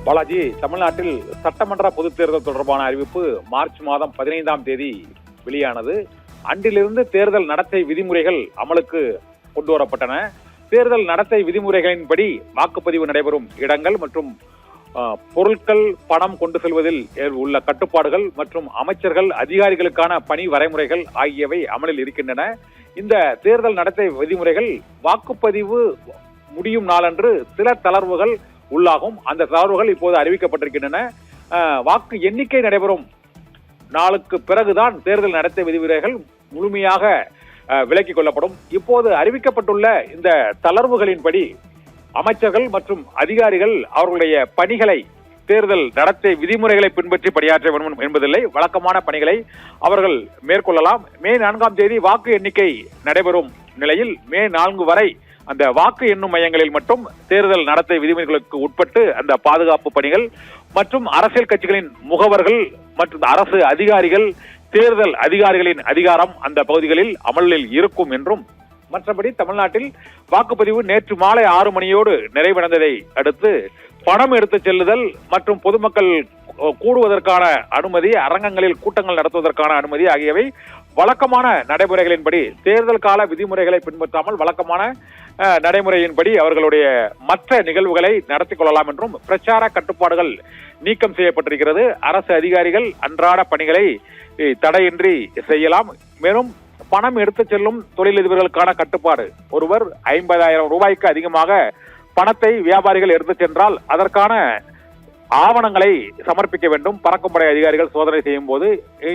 பாலாஜி, தமிழ்நாட்டில் சட்டமன்ற பொதுத் தேர்தல் தொடர்பான அறிவிப்பு மார்ச் மாதம் 15ஆம் தேதி வெளியானது. அன்றிலிருந்து தேர்தல் நடத்தை விதிமுறைகள் அமலுக்கு கொண்டு வரப்பட்டன. தேர்தல் நடத்தை விதிமுறைகளின்படி வாக்குப்பதிவு நடைபெறும் இடங்கள் மற்றும் பொருட்கள், பணம் கொண்டு செல்வதில் உள்ள கட்டுப்பாடுகள் மற்றும் அமைச்சர்கள், அதிகாரிகளுக்கான பணி வரைமுறைகள் ஆகியவை அமலில் இருக்கின்றன. இந்த தேர்தல் நடத்தை விதிமுறைகள் வாக்குப்பதிவு முடியும் நாளன்று சில தளர்வுகள் உள்ளாகும். அந்த தளர்வுகள் இப்போது அறிவிக்கப்பட்டிருக்கின்றன. வாக்கு எண்ணிக்கை நடைபெறும் நாளுக்கு பிறகுதான் தேர்தல் நடத்தை விதிமுறைகள் முழுமையாக விலக்கிக் கொள்ளப்படும். இப்போது அறிவிக்கப்பட்டுள்ள இந்த தளர்வுகளின்படி அமைச்சர்கள் மற்றும் அதிகாரிகள் அவர்களுடைய பணிகளை தேர்தல் நடத்தை விதிமுறைகளை பின்பற்றி பணியாற்ற வேண்டும் என்பதில்லை. வழக்கமான பணிகளை அவர்கள் மேற்கொள்ளலாம். மே 4ஆம் தேதி வாக்கு எண்ணிக்கை நடைபெறும் நிலையில் மே 4 வரை அந்த வாக்கு எண்ணும் மையங்களில் மட்டும் தேர்தல் நடத்தை விதிமுறைகளுக்கு உட்பட்டு அந்த பாதுகாப்பு பணிகள் மற்றும் அரசியல் கட்சிகளின் முகவர்கள் மற்றும் அரசு அதிகாரிகள், தேர்தல் அதிகாரிகளின் அதிகாரம் அந்த பகுதிகளில் அமலில் இருக்கும் என்றும், மற்றபடி தமிழ்நாட்டில் வாக்குப்பதிவு நேற்று மாலை 6 மணியோடு நிறைவடைந்ததை அடுத்து பணம் எடுத்துச் செல்லுதல் மற்றும் பொதுமக்கள் கூடுவதற்கான அனுமதி, அரங்கங்களில் கூட்டங்கள் நடத்துவதற்கான அனுமதி ஆகியவை வழக்கமான நடைமுறைகளின்படி, தேர்தல் கால விதிமுறைகளை பின்பற்றாமல் வழக்கமான நடைமுறையின்படி அவர்களுடைய மற்ற நிகழ்வுகளை நடத்தி கொள்ளலாம் என்றும் பிரச்சார கட்டுப்பாடுகள் நீக்கம் செய்யப்பட்டிருக்கிறது. அரசு அதிகாரிகள் அன்றாட பணிகளை தடையின்றி செய்யலாம். மேலும் பணம் எடுத்துச் செல்லும் தொழிலதிபர்களுக்கான கட்டுப்பாடு, ஒருவர் 50,000 ரூபாய்க்கு அதிகமாக பணத்தை வியாபாரிகள் எடுத்துச் சென்றால் அதற்கான ஆவணங்களை சமர்ப்பிக்க வேண்டும். பறக்கும்படை அதிகாரிகள் சோதனை செய்யும் போது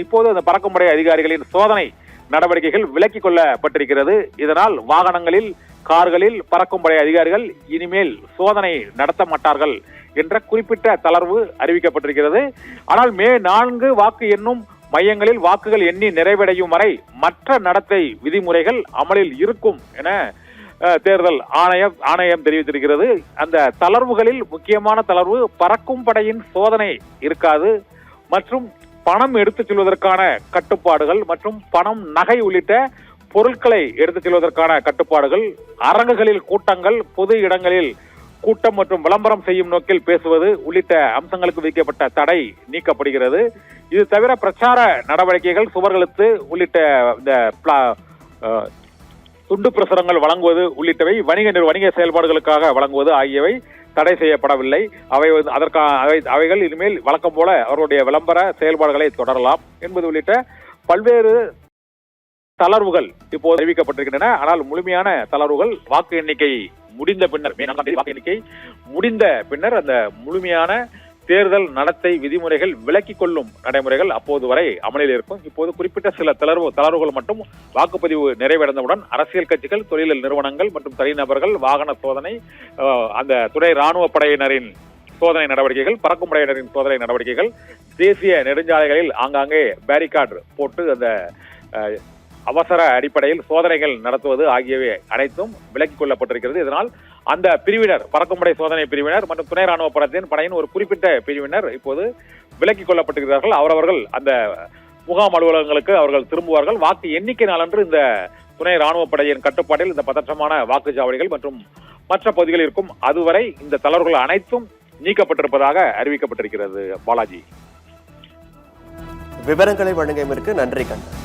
இப்போது அந்த பறக்கும்படை அதிகாரிகளின் சோதனை நடவடிக்கைகள் விலக்கிக் கொள்ளப்பட்டிருக்கிறது. இதனால் வாகனங்களில், கார்களில் பறக்கும்படை அதிகாரிகள் இனிமேல் சோதனை நடத்த மாட்டார்கள் என்ற குறிப்பிட்ட தளர்வு அறிவிக்கப்பட்டிருக்கிறது. ஆனால் மே 4 வாக்கு எண்ணும் மையங்களில் வாக்குகள் எண்ணி நிறைவடையும் வரை மற்ற நடத்தை விதிமுறைகள் அமலில் இருக்கும் என தேர்தல் ஆணையம் தெரிவித்திருக்கிறது. அந்த தளர்வுகளில் முக்கியமான தளர்வு, பறக்கும் படையின் சோதனை இருக்காது மற்றும் பணம் எடுத்துச் செல்வதற்கான கட்டுப்பாடுகள் மற்றும் பணம், நகை உள்ளிட்ட பொருட்களை எடுத்துச் செல்வதற்கான கட்டுப்பாடுகள், அரங்குகளில் கூட்டங்கள், பொது இடங்களில் கூட்டம் மற்றும் விளம்பரம் செய்யும் நோக்கில் பேசுவது உள்ளிட்ட அம்சங்களுக்கு விதிக்கப்பட்ட தடை நீக்கப்படுகிறது. இது தவிர பிரச்சார நடவடிக்கைகள், சுவர்களுக்கு உள்ளிட்ட இந்த துண்டு பிரசுரங்கள் வழங்குவது உள்ளிட்டவை, வணிக செயல்பாடுகளுக்காக வழங்குவது ஆகியவை தடை செய்யப்படவில்லை. அவைகள் இனிமேல் வழக்கம் போல அவர்களுடைய விளம்பர செயல்பாடுகளை தொடரலாம் என்பது உள்ளிட்ட பல்வேறு தளர்வுகள் இப்போது அறிவிக்கப்பட்டிருக்கின்றன. ஆனால் முழுமையான தளர்வுகள் வாக்கு எண்ணிக்கை முடிந்த பின்னர், மே 4ஆம் தேதி வாக்கு எண்ணிக்கை முடிந்த பின்னர் அந்த முழுமையான தேர்தல் நடத்தை விதிமுறைகள் விலக்கிக் கொள்ளும் நடைமுறைகள் அப்போது வரை அமலில் இருக்கும். இப்போது குறிப்பிட்ட சில தளர்வுகள் மட்டும் வாக்குப்பதிவு நிறைவடைந்தவுடன் அரசியல் கட்சிகள், தொழில் நிறுவனங்கள் மற்றும் தனிநபர்கள், வாகன சோதனை, அந்த துணை ராணுவ படையினரின் சோதனை நடவடிக்கைகள், பறக்கும் படையினரின் சோதனை நடவடிக்கைகள், தேசிய நெடுஞ்சாலைகளில் ஆங்காங்கே பேரிகார்டு போட்டு அந்த அவசர அடிப்படையில் சோதனைகள் நடத்துவது ஆகியவை அனைத்தும் விலக்கிக் கொள்ளப்பட்டிருக்கிறது. இதனால் அந்த பிரிவினர், பறக்கும்படை சோதனை பிரிவினர் மற்றும் துணை ராணுவ படையின் ஒரு குறிப்பிட்ட பிரிவினர் இப்போது விலக்கிக் கொள்ளப்பட்டிருக்கிறார்கள். அவரவர்கள் அந்த முகாம் அலுவலகங்களுக்கு அவர்கள் திரும்புவார்கள். வாக்கு எண்ணிக்கை நாளன்று இந்த துணை ராணுவ படையின் கட்டுப்பாட்டில் இந்த பதற்றமான வாக்குச்சாவடிகள் மற்றும் மற்ற பகுதிகள் இருக்கும். அதுவரை இந்த தளர்வுகள் அனைத்தும் நீக்கப்பட்டிருப்பதாக அறிவிக்கப்பட்டிருக்கிறது. பாலாஜி, விவரங்களை வழங்கியமைக்கு நன்றி கண்ணன்.